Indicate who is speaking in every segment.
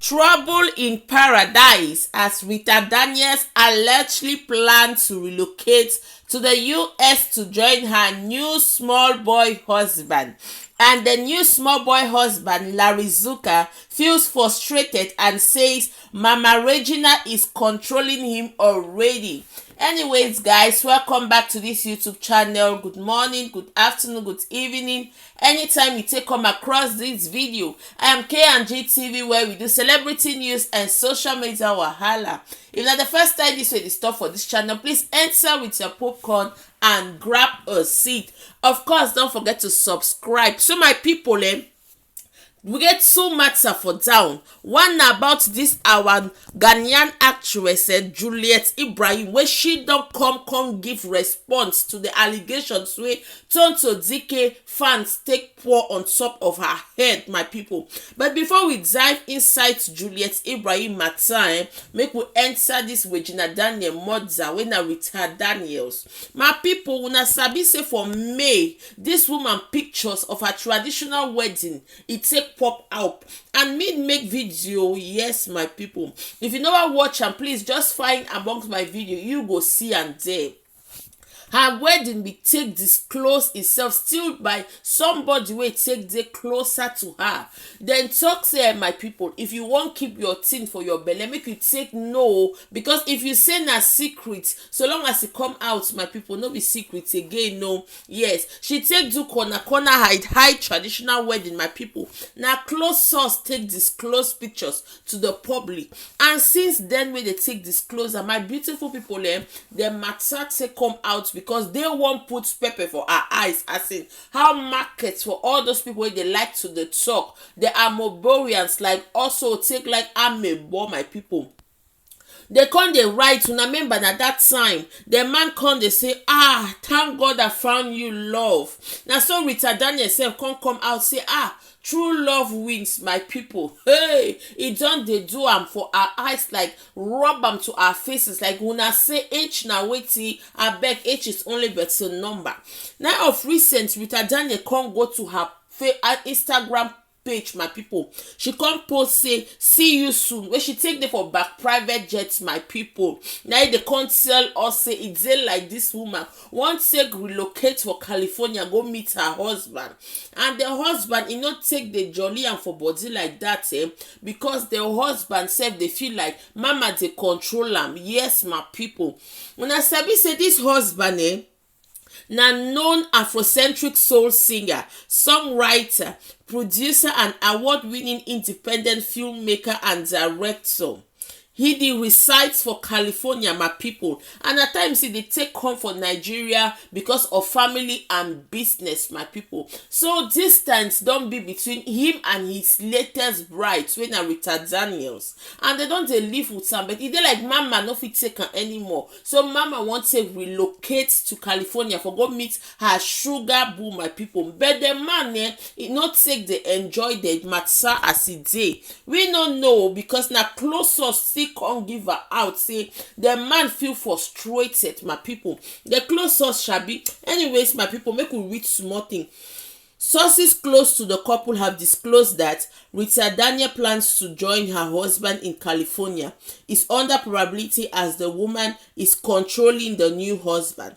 Speaker 1: Trouble in paradise as Rita Daniels allegedly planned to relocate to the US to join her new small boy husband. And the new small boy husband, Larry Zucker, feels frustrated and says Mama Regina is controlling him already. Anyways, guys, welcome back to this YouTube channel. Good morning, good afternoon, good evening. Anytime you take come across this video, I am K&G TV, where we do celebrity news and social media wahala. If not the first time this way to stop for this channel, please enter with your popcorn and grab a seat. Of course, don't forget to subscribe. So my people, we get two matter for down. One about this our Ghanaian actress Juliet Ibrahim, where she don't come give response to the allegations wey Tonto Dike fans take pour on top of her head, my people. But before we dive inside Juliet Ibrahim matter, make we enter this Regina Daniel mother wey na Rita Daniels. My people, una sabi say for May, this woman pictures of her traditional wedding e take pop up and me make video. Yes, my people, if you never watch am, please just find amongst my video, you go see am there. Her wedding be take disclose itself still by somebody wey take dey closer to her. Dem talk say my people, if you wan keep your thing for your belle, make you take no, because if you say na secret, so long as e come out, my people, no be secret again. No, yes, she take do corner hide traditional wedding, my people. Na close source take disclose pictures to the public, and since then wey dey take disclose am, my beautiful people, dem matter take come out because they wan put pepper for her eyes, as in how market for all those people wey dey like to dey talk, the amoborians like also take like amebo, my people. They come dey write, una remember na that time the man come dey say, thank God I found you, love. Na so Rita Daniel sef come out say, true love wins, my people. Hey, e don dey do am for our eyes, like rub am to our faces, like una say age na wetin, abeg, age is only but a number. Now of recent, Rita Daniel come go to her Instagram page, my people. She come post say see you soon, where she take dey for back private jets, my people. Now they come tell us say e dey like this woman wan take relocate for California go meet her husband, and the husband e no take the jolly am for body like that, because the husband sef dey feel like mama dey control am. Yes, my people, una sabi say this husband na known Afrocentric soul singer, songwriter, producer and award-winning independent filmmaker and director. He resides for California, my people, and at times he dey take come for Nigeria because of family and business, my people. So distance don be between him and his latest bride, wey na Rita Daniels, and they don dey live with am, but e dey like mama no fit take am anymore, so mama wan take relocate to California for go meet her sugar boo, my people. But the man e no take dey enjoy the matter as e dey. We no know, because na close source still come give her out say the man feel frustrated, my people. The close source shabi. Anyways, my people, make we read small thing. Sources close to the couple have disclosed that Rita Daniel plans to join her husband in California. Is under probability as the woman is controlling the new husband.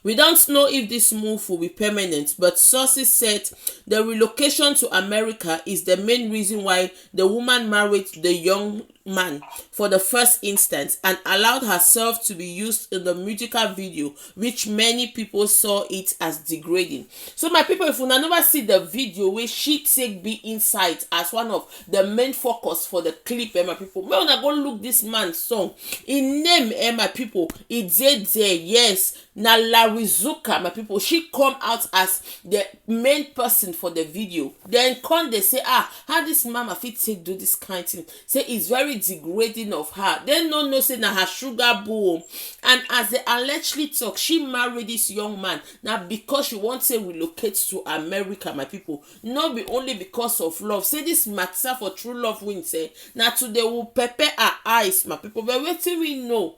Speaker 1: We don't know if this move will be permanent, but sources said the relocation to America is the main reason why the woman married the young man for the first instance and allowed herself to be used in the musical video, which many people saw it as degrading. So my people, if una never see the video where she take be inside as one of the main focus for the clip, my people, may una go look this man's song. In name, my people, it did there, yes. Na Larry Zucker, my people, she come out as the main person for the video. Then come they say, how this mama fit take do this kind of thing? Say it's very degrading of her. Then no say na her sugar boo. And as they allegedly talk, she married this young man now because she wants to relocate to America, my people. Not be only because of love. Say this matter for true love wins. Now today will pepper her eyes, my people. But what do we know?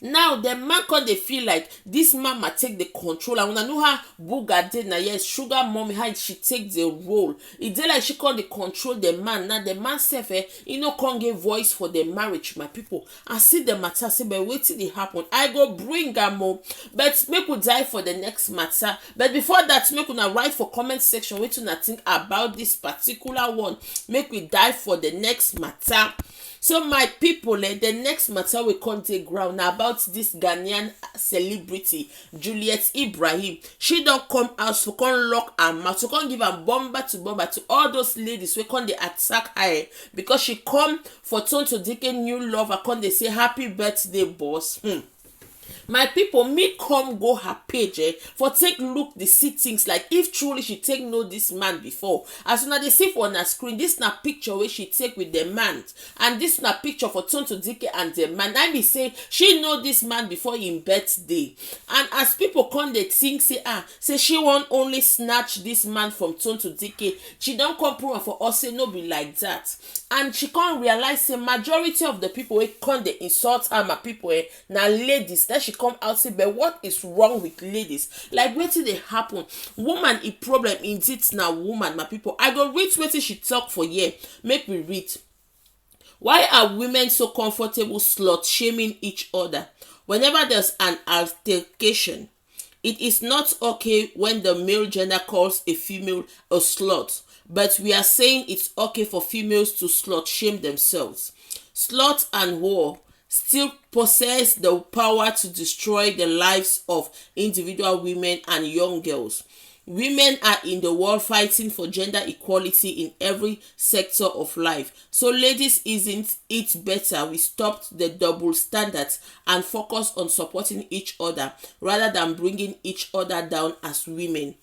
Speaker 1: Now the man come dey feel like this man might take the control, and una know how Buga dey na, yes, sugar mommy, how she take the role. E dey like she come dey control the man. Now the man sef e no come get voice for the marriage, my people. I see the matter say but wetin dey happen, I go bring am o, but make we dive for the next matter. But before that, make una write for comment section wetin una think about this particular one. Make we dive for the next matter. So my people, the next matter we come take ground na about this Ghanaian celebrity Juliet Ibrahim. She don come out to come lock her mouth, to come give am bomber to all those ladies wey come dey attack her because she come for Tonto Dike new lover, come dey say happy birthday boss. My people, me come go her page for take look the see things like if truly she take know this man before. As una dey see for una screen, this na picture wey she take with the man, and this na picture for Tonto Dike and the man. I be say she know this man before im birthday, and as people come dey think say she wan only snatch this man from Tonto Dike, she don come prove am for us say no be like that. And she come realize say majority of the people wey come dey insult her, my people, na ladies. Then she come out say but what is wrong with ladies, like wetin dey happen? Woman e problem indeed na woman, my people. I go read wetin she talk for here, make we read. Why are women so comfortable slut shaming each other whenever there's an altercation? It is not okay when the male gender calls a female a slut, but we are saying it's okay for females to slut shame themselves. Slut and whore still possess the power to destroy the lives of individual women and young girls. Women are in the world fighting for gender equality in every sector of life. So ladies, isn't it better we stopped the double standards and focus on supporting each other rather than bringing each other down as women?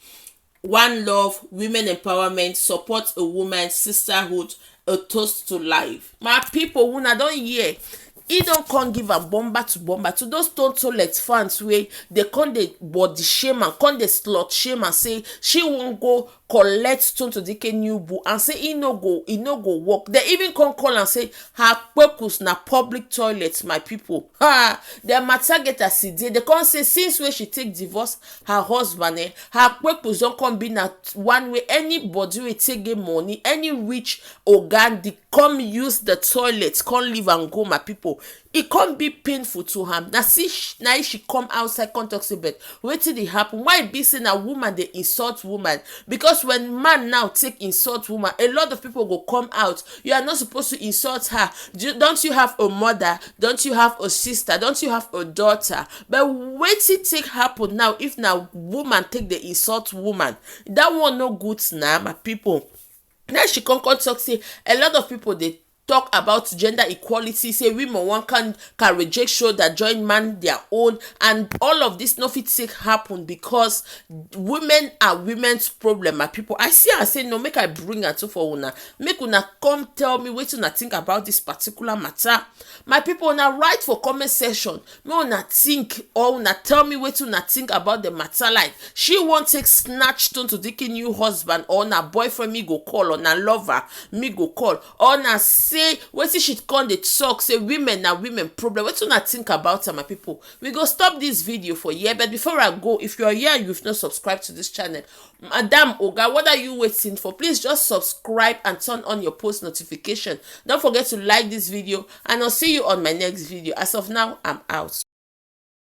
Speaker 1: One love, women empowerment, support a woman, sisterhood, a toast to life. My people, una don hear. He don't come give a bomber to those toilet fans wey they come dey body shame and come dey slut shame and say she won't go collect Tonto Dike new boo and say e no go work. They even come call and say her purpose na public toilet, my people. The matter get as e dey. They come say since wey she take divorce her husband, her purpose don come be na one way anybody wey take get money, any rich oga dey come use the toilet, come leave and go, my people. E can't be painful to her. Now see, now she come outside, come talk say, but wetin dey happen? Why be saying a woman dey insult woman? Because when man now take insult woman, a lot of people go come out. You are not supposed to insult her. Don't you have a mother? Don't you have a sister? Don't you have a daughter? But wetin take happen now? If now woman take the insult woman, that one no good now, my people. Now she come talk say a lot of people dey talk about gender equality, say women one can reject shoulder join man their own, and all of this no fit take happen because women are women's problem, my people. I see her say no, make I bring her to for una, make una come tell me wetin una think about this particular matter. My people, una write for comment section, make una think or una tell me wetin una think about the matter. Like she won't take snatch Tonto Dike new husband, or na boyfriend me go call, or na lover me go call, or na say wetin she come dey talk say women na women problem. Wetin una think about am, my people? We go stop this video for here, but before I go, if you are here and you've not subscribed to this channel, Madam Oga, what are you waiting for? Please just subscribe and turn on your post notification. Don't forget to like this video, and I'll see you on my next video. As of now, I'm out.